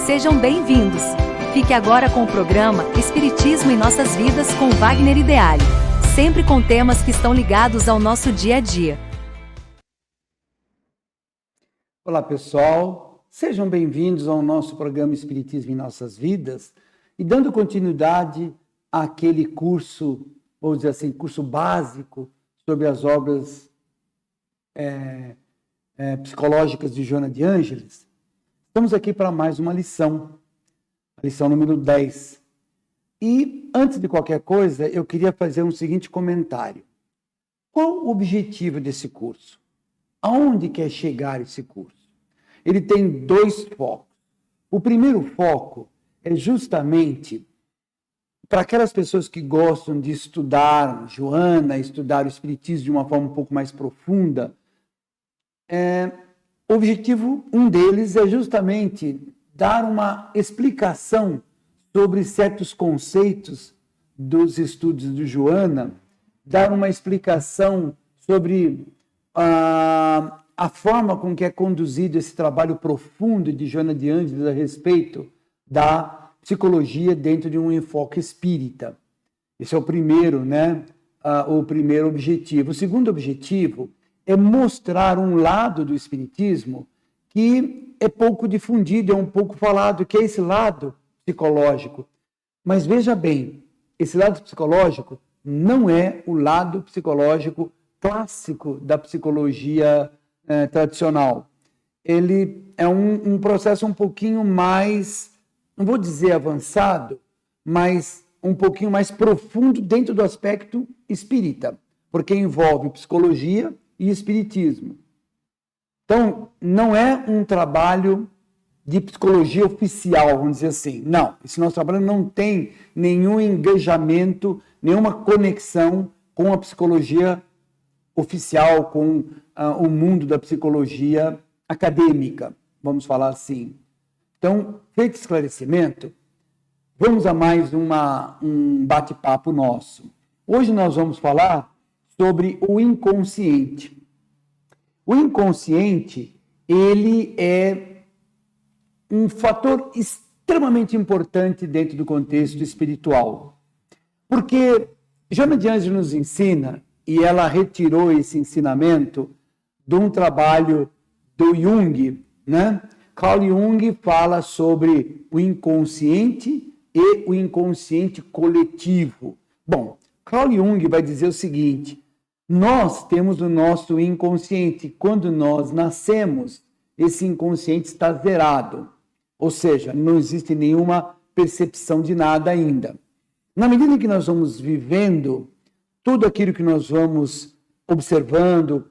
Sejam bem-vindos. Fique agora com o programa Espiritismo em Nossas Vidas com Wagner Ideale, sempre com temas que estão ligados ao nosso dia a dia. Olá pessoal, sejam bem-vindos ao nosso programa Espiritismo em Nossas Vidas e dando continuidade àquele curso, vou dizer assim, curso básico sobre as obras psicológicas de Joana de Ângeles. Estamos aqui para mais uma lição, a lição número 10. E, antes de qualquer coisa, eu queria fazer um seguinte comentário. Qual o objetivo desse curso? Aonde quer chegar esse curso? Ele tem dois focos. O primeiro foco é justamente para aquelas pessoas que gostam de estudar Joana, estudar o Espiritismo de uma forma um pouco mais profunda. O objetivo, um deles, é justamente dar uma explicação sobre certos conceitos dos estudos de Joana, dar uma explicação sobre a forma com que é conduzido esse trabalho profundo de Joana de Ângeles a respeito da psicologia dentro de um enfoque espírita. Esse é o primeiro, o primeiro objetivo. O segundo objetivo é mostrar um lado do espiritismo que é pouco difundido, é um pouco falado, que é esse lado psicológico. Mas veja bem, esse lado psicológico não é o lado psicológico clássico da psicologia tradicional. Ele é um processo um pouquinho mais, não vou dizer avançado, mas um pouquinho mais profundo dentro do aspecto espírita, porque envolve psicologia e espiritismo. Então, não é um trabalho de psicologia oficial, vamos dizer assim. Não, esse nosso trabalho não tem nenhum engajamento, nenhuma conexão com a psicologia oficial, com o mundo da psicologia acadêmica, vamos falar assim. Então, feito esse esclarecimento, vamos a mais um bate-papo nosso. Hoje nós vamos falar sobre o inconsciente. O inconsciente, ele é um fator extremamente importante dentro do contexto espiritual. Porque Joana de Ângeles nos ensina, e ela retirou esse ensinamento de um trabalho do Jung, Carl Jung fala sobre o inconsciente e o inconsciente coletivo. Bom, Carl Jung vai dizer o seguinte: nós temos o nosso inconsciente. Quando nós nascemos, esse inconsciente está zerado. Ou seja, não existe nenhuma percepção de nada ainda. Na medida que nós vamos vivendo, tudo aquilo que nós vamos observando,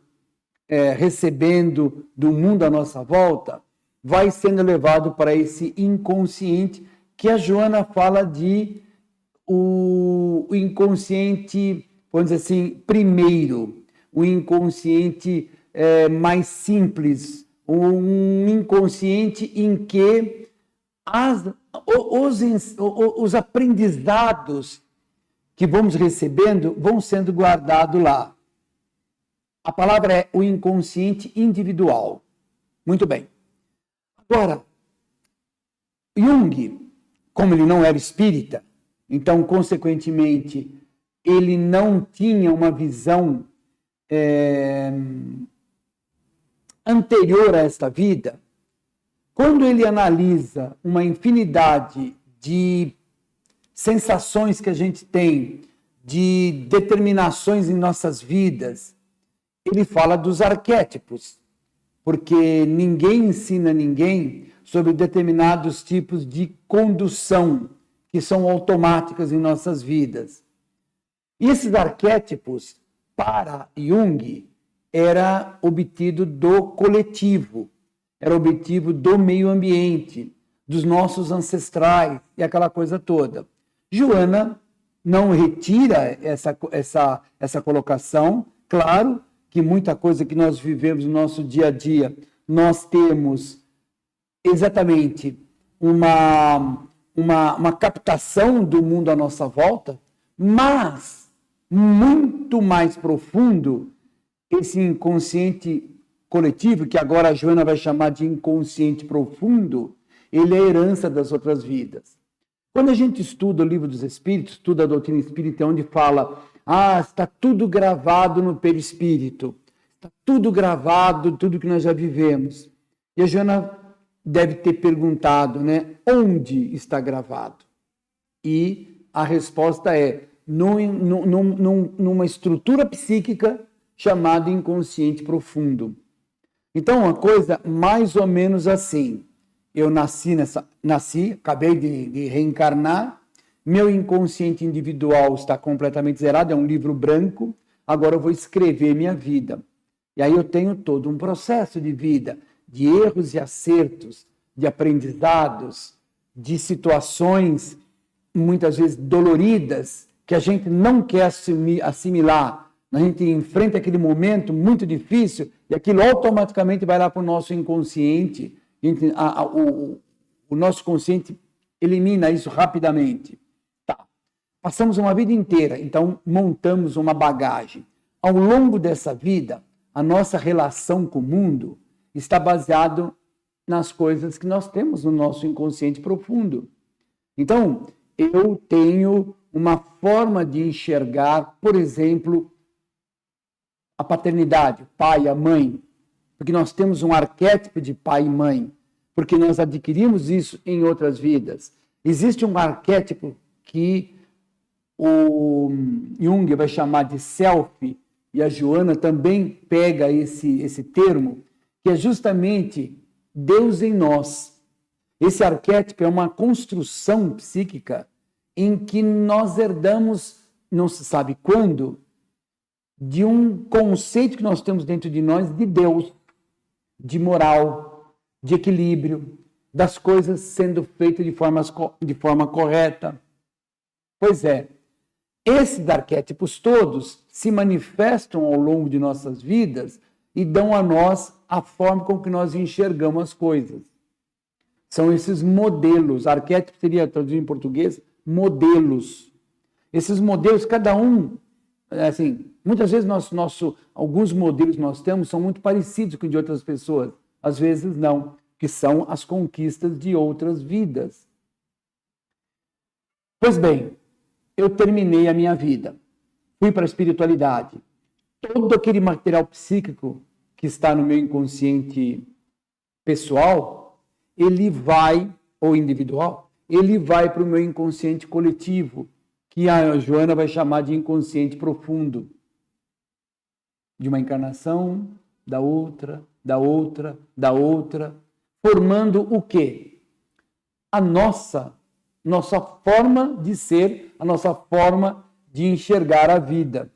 recebendo do mundo à nossa volta, vai sendo levado para esse inconsciente, que a Joana fala de o inconsciente, vamos dizer assim, primeiro, o inconsciente mais simples, um inconsciente em que os aprendizados que vamos recebendo vão sendo guardados lá. A palavra é o inconsciente individual. Muito bem. Agora, Jung, como ele não era espírita, então, consequentemente, ele não tinha uma visão anterior a esta vida. Quando ele analisa uma infinidade de sensações que a gente tem, de determinações em nossas vidas, ele fala dos arquétipos, porque ninguém ensina ninguém sobre determinados tipos de condução que são automáticas em nossas vidas. E esses arquétipos, para Jung, era obtido do coletivo, era obtido do meio ambiente, dos nossos ancestrais e aquela coisa toda. Joana não retira essa colocação. Claro que muita coisa que nós vivemos no nosso dia a dia, nós temos exatamente uma captação do mundo à nossa volta, mas muito mais profundo, esse inconsciente coletivo, que agora a Joana vai chamar de inconsciente profundo, ele é a herança das outras vidas. Quando a gente estuda o Livro dos Espíritos, estuda a doutrina espírita, onde fala, está tudo gravado no perispírito, está tudo gravado, tudo que nós já vivemos. E a Joana deve ter perguntado, né, onde está gravado? E a resposta é, numa estrutura psíquica chamada inconsciente profundo. Então, uma coisa mais ou menos assim, eu acabei de reencarnar, meu inconsciente individual está completamente zerado, é um livro branco, agora eu vou escrever minha vida. E aí eu tenho todo um processo de vida, de erros e acertos, de aprendizados, de situações muitas vezes doloridas, que a gente não quer assimilar. A gente enfrenta aquele momento muito difícil e aquilo automaticamente vai lá para o nosso inconsciente. O nosso consciente elimina isso rapidamente. Tá. Passamos uma vida inteira, então montamos uma bagagem. Ao longo dessa vida, a nossa relação com o mundo está baseado nas coisas que nós temos no nosso inconsciente profundo. Então, eu tenho uma forma de enxergar, por exemplo, a paternidade, o pai, a mãe, porque nós temos um arquétipo de pai e mãe, porque nós adquirimos isso em outras vidas. Existe um arquétipo que o Jung vai chamar de self, e a Joana também pega esse termo, que é justamente Deus em nós. Esse arquétipo é uma construção psíquica em que nós herdamos, não se sabe quando, de um conceito que nós temos dentro de nós de Deus, de moral, de equilíbrio, das coisas sendo feitas de forma correta. Pois é, esses arquétipos todos se manifestam ao longo de nossas vidas e dão a nós a forma com que nós enxergamos as coisas. São esses modelos, arquétipo seria traduzido em português, modelos. Esses modelos, cada um, assim, muitas vezes alguns modelos que nós temos são muito parecidos com os de outras pessoas, às vezes não, que são as conquistas de outras vidas. Pois bem, eu terminei a minha vida, fui para a espiritualidade. Todo aquele material psíquico que está no meu inconsciente pessoal, ele vai, ou individual, ele vai para o meu inconsciente coletivo, que a Joana vai chamar de inconsciente profundo. De uma encarnação, da outra, da outra, da outra, formando o quê? A nossa forma de ser, a nossa forma de enxergar a vida.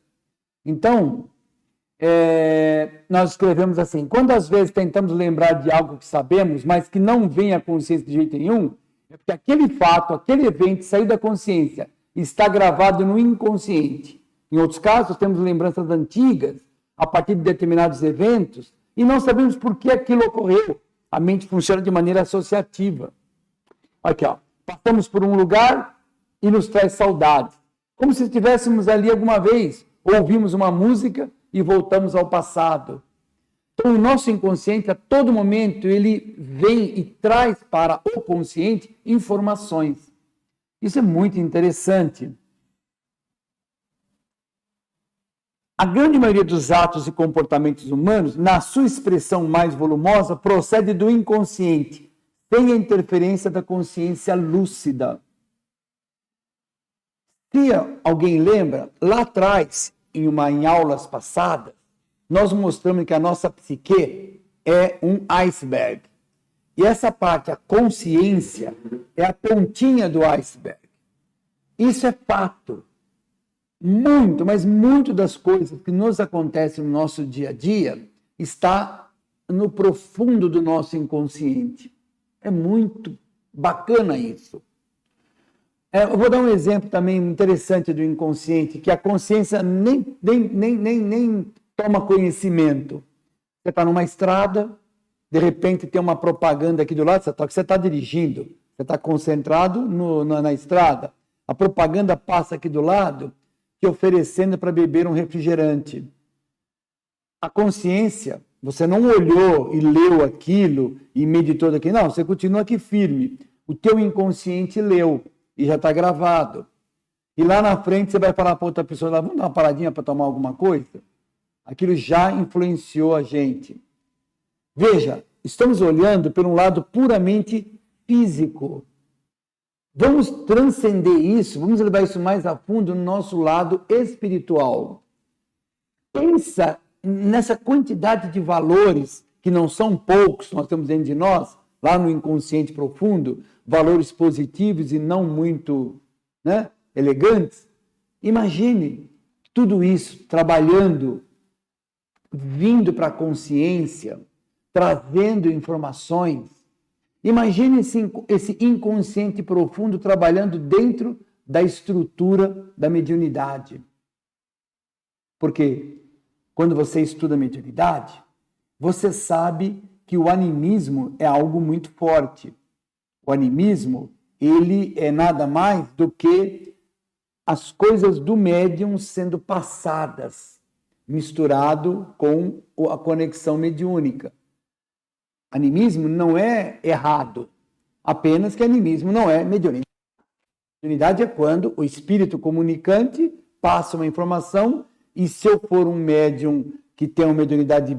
Então, nós escrevemos assim, quando às vezes tentamos lembrar de algo que sabemos, mas que não vem à consciência de jeito nenhum, é porque aquele fato, aquele evento saiu da consciência, está gravado no inconsciente. Em outros casos, temos lembranças antigas, a partir de determinados eventos, e não sabemos por que aquilo ocorreu. A mente funciona de maneira associativa. Aqui, ó. Passamos por um lugar e nos traz saudade. Como se estivéssemos ali alguma vez, ouvimos uma música e voltamos ao passado. Então, o nosso inconsciente, a todo momento, ele vem e traz para o consciente informações. Isso é muito interessante. A grande maioria dos atos e comportamentos humanos, na sua expressão mais volumosa, procede do inconsciente, sem a interferência da consciência lúcida. Se alguém lembra, lá atrás, em aulas passadas, nós mostramos que a nossa psique é um iceberg. E essa parte, a consciência, é a pontinha do iceberg. Isso é fato. Muito, mas muito das coisas que nos acontecem no nosso dia a dia está no profundo do nosso inconsciente. É muito bacana isso. Eu vou dar um exemplo também interessante do inconsciente, que a consciência nem toma conhecimento. Você está numa estrada, de repente tem uma propaganda aqui do lado, você está dirigindo, você está concentrado na estrada, a propaganda passa aqui do lado, te oferecendo para beber um refrigerante. A consciência Você não olhou e leu aquilo e meditou daqui. Não, você continua aqui firme. O teu inconsciente leu e já está gravado. E lá na frente você vai falar para outra pessoa, vamos dar uma paradinha para tomar alguma coisa? Aquilo já influenciou a gente. Veja, estamos olhando por um lado puramente físico. Vamos transcender isso, vamos levar isso mais a fundo no nosso lado espiritual. Pensa nessa quantidade de valores, que não são poucos, nós temos dentro de nós, lá no inconsciente profundo, valores positivos e não muito, elegantes. Imagine tudo isso trabalhando, vindo para a consciência, trazendo informações. Imagine esse inconsciente profundo trabalhando dentro da estrutura da mediunidade. Porque quando você estuda a mediunidade, você sabe que o animismo é algo muito forte. O animismo, ele é nada mais do que as coisas do médium sendo passadas, misturado com a conexão mediúnica. Animismo não é errado, apenas que animismo não é mediunidade. Mediunidade é quando o espírito comunicante passa uma informação e se eu for um médium que tem uma mediunidade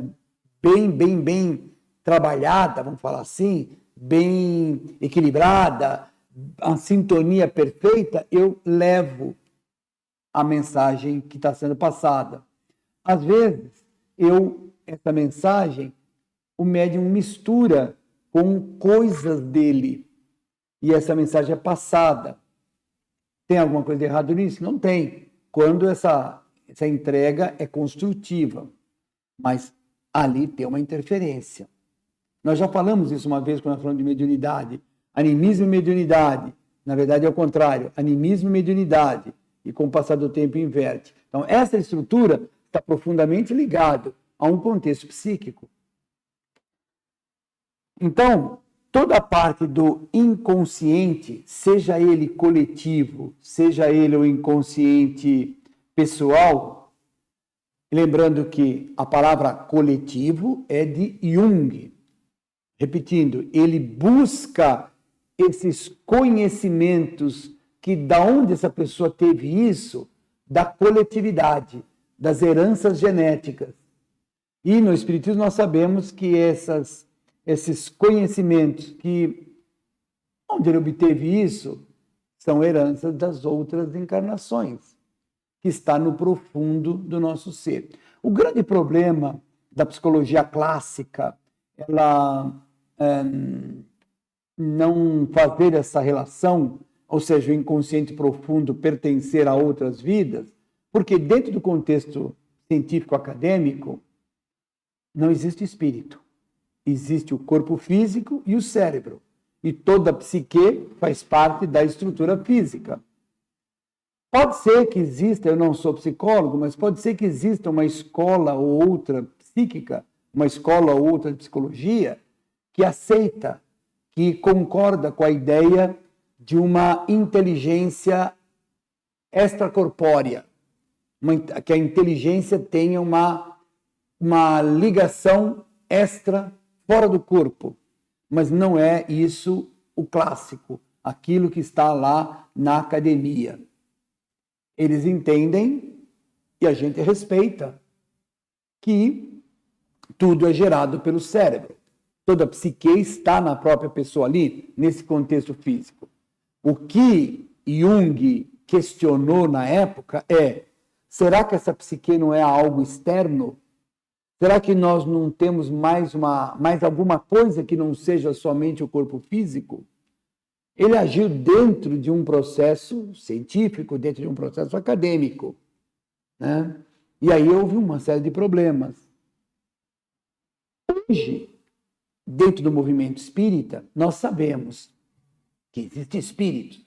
bem trabalhada, vamos falar assim, bem equilibrada, a sintonia perfeita, eu levo a mensagem que está sendo passada. Às vezes, essa mensagem, o médium mistura com coisas dele e essa mensagem é passada. Tem alguma coisa de errado nisso? Não tem. Quando essa entrega é construtiva, mas ali tem uma interferência. Nós já falamos isso uma vez quando nós falamos de mediunidade. Animismo e mediunidade. Na verdade é o contrário. Animismo e mediunidade. E com o passar do tempo inverte. Então essa estrutura está profundamente ligada a um contexto psíquico. Então, toda a parte do inconsciente, seja ele coletivo, seja ele o inconsciente pessoal, lembrando que a palavra coletivo é de Jung. Repetindo, ele busca esses conhecimentos que da onde essa pessoa teve isso, da coletividade, das heranças genéticas. E no Espiritismo nós sabemos que esses conhecimentos que onde ele obteve isso são heranças das outras encarnações, que está no profundo do nosso ser. O grande problema da psicologia clássica, ela não fazer essa relação, ou seja, o inconsciente profundo pertencer a outras vidas, porque dentro do contexto científico acadêmico não existe espírito. Existe o corpo físico e o cérebro. E toda a psique faz parte da estrutura física. Pode ser que exista, eu não sou psicólogo, mas pode ser que exista uma escola ou outra psíquica, uma escola ou outra de psicologia, que aceita, que concorda com a ideia de uma inteligência extracorpórea, que a inteligência tenha uma ligação fora do corpo, mas não é isso o clássico, aquilo que está lá na academia. Eles entendem, e a gente respeita, que tudo é gerado pelo cérebro. Toda a psique está na própria pessoa ali, nesse contexto físico. O que Jung questionou na época é, será que essa psique não é algo externo? Será que nós não temos mais alguma coisa que não seja somente o corpo físico? Ele agiu dentro de um processo científico, dentro de um processo acadêmico, né? E aí houve uma série de problemas. Hoje, dentro do movimento espírita, nós sabemos que existe espírito.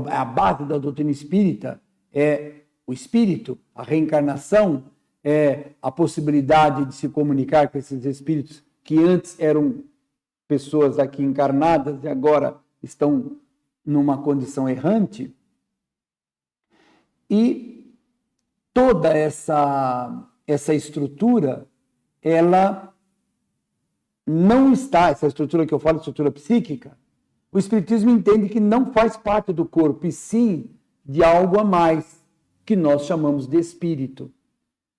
A base da doutrina espírita é o espírito, a reencarnação, é a possibilidade de se comunicar com esses espíritos que antes eram pessoas aqui encarnadas e agora estão numa condição errante. E toda essa estrutura, ela não está, essa estrutura que eu falo, estrutura psíquica, o Espiritismo entende que não faz parte do corpo, e sim de algo a mais, que nós chamamos de espírito.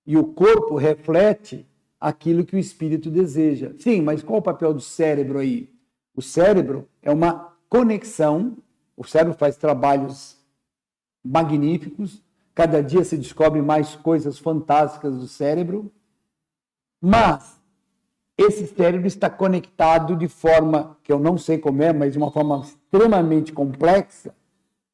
E o corpo reflete aquilo que o espírito deseja. Sim, mas qual o papel do cérebro aí? O cérebro é uma conexão, o cérebro faz trabalhos magníficos, cada dia se descobre mais coisas fantásticas do cérebro, mas esse cérebro está conectado de forma, que eu não sei como é, mas de uma forma extremamente complexa,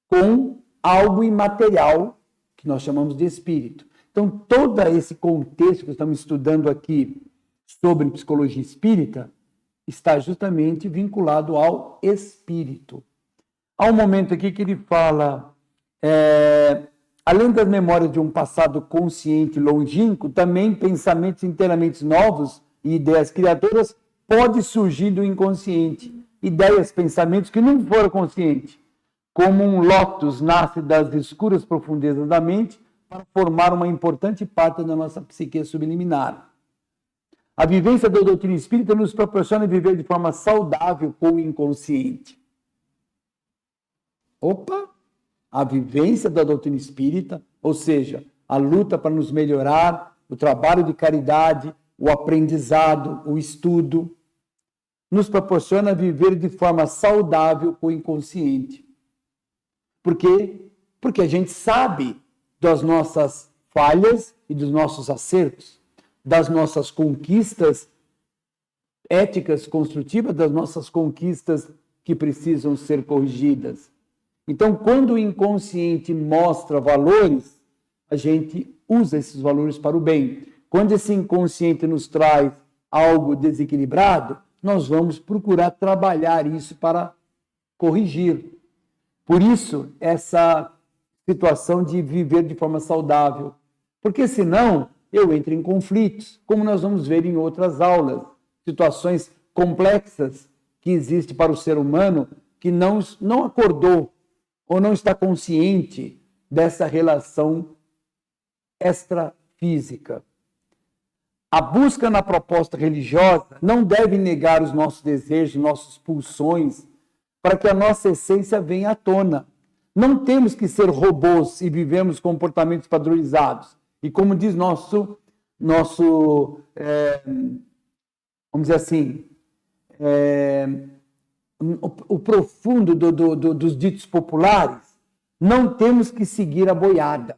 com algo imaterial, que nós chamamos de espírito. Então, todo esse contexto que estamos estudando aqui sobre psicologia espírita está justamente vinculado ao espírito. Há um momento aqui que ele fala, além das memórias de um passado consciente longínquo, também pensamentos inteiramente novos e ideias criadoras podem surgir do inconsciente. Ideias, pensamentos que não foram conscientes, como um lótus nasce das escuras profundezas da mente para formar uma importante parte da nossa psique subliminar. A vivência da doutrina espírita nos proporciona viver de forma saudável com o inconsciente. A vivência da doutrina espírita, ou seja, a luta para nos melhorar, o trabalho de caridade, o aprendizado, o estudo, nos proporciona viver de forma saudável com o inconsciente. Por quê? Porque a gente sabe das nossas falhas e dos nossos acertos, das nossas conquistas éticas construtivas, das nossas conquistas que precisam ser corrigidas. Então, quando o inconsciente mostra valores, a gente usa esses valores para o bem. Quando esse inconsciente nos traz algo desequilibrado, nós vamos procurar trabalhar isso para corrigir. Por isso, essa situação de viver de forma saudável. Porque senão, eu entro em conflitos, como nós vamos ver em outras aulas. Situações complexas que existem para o ser humano que não acordou ou não está consciente dessa relação extrafísica. A busca na proposta religiosa não deve negar os nossos desejos, nossas pulsões, para que a nossa essência venha à tona. Não temos que ser robôs e vivemos comportamentos padronizados. E como diz vamos dizer assim, o profundo dos ditos populares, não temos que seguir a boiada.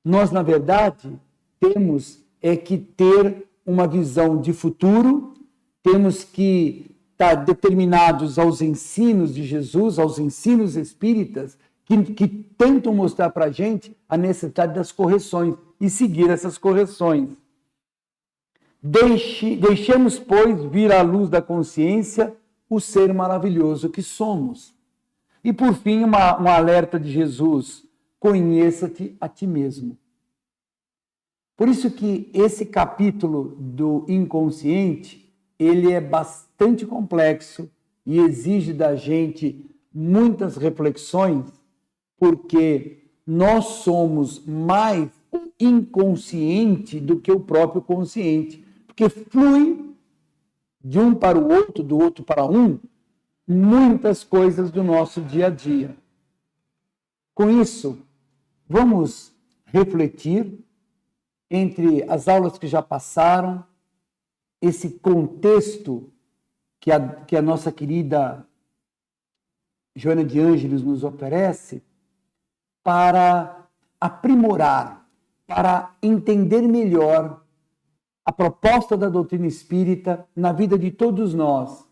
Nós, na verdade, temos que ter uma visão de futuro, temos que estar determinados aos ensinos de Jesus, aos ensinos espíritas, que tentam mostrar para a gente a necessidade das correções e seguir essas correções. Deixemos, pois, vir à luz da consciência o ser maravilhoso que somos. E, por fim, um alerta de Jesus: conheça-te a ti mesmo. Por isso que esse capítulo do inconsciente, ele é bastante complexo e exige da gente muitas reflexões, porque nós somos mais inconsciente do que o próprio consciente, porque flui de um para o outro, do outro para um, muitas coisas do nosso dia a dia. Com isso, vamos refletir entre as aulas que já passaram, esse contexto que a nossa querida Joana de Ângeles nos oferece, para aprimorar, para entender melhor a proposta da doutrina espírita na vida de todos nós,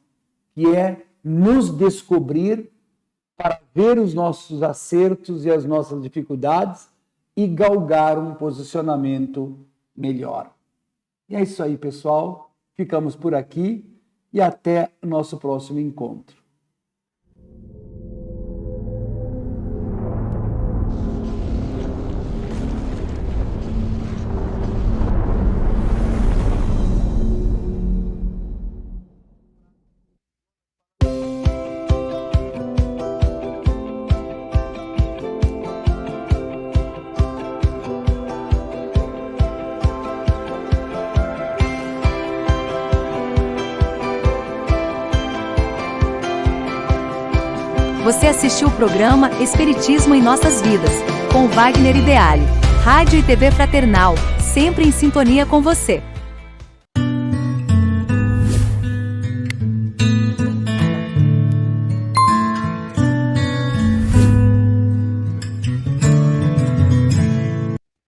que é nos descobrir para ver os nossos acertos e as nossas dificuldades e galgar um posicionamento melhor. E é isso aí, pessoal. Ficamos por aqui e até o nosso próximo encontro. Você assistiu o programa Espiritismo em Nossas Vidas, com Wagner Ideale. Rádio e TV Fraternal, sempre em sintonia com você.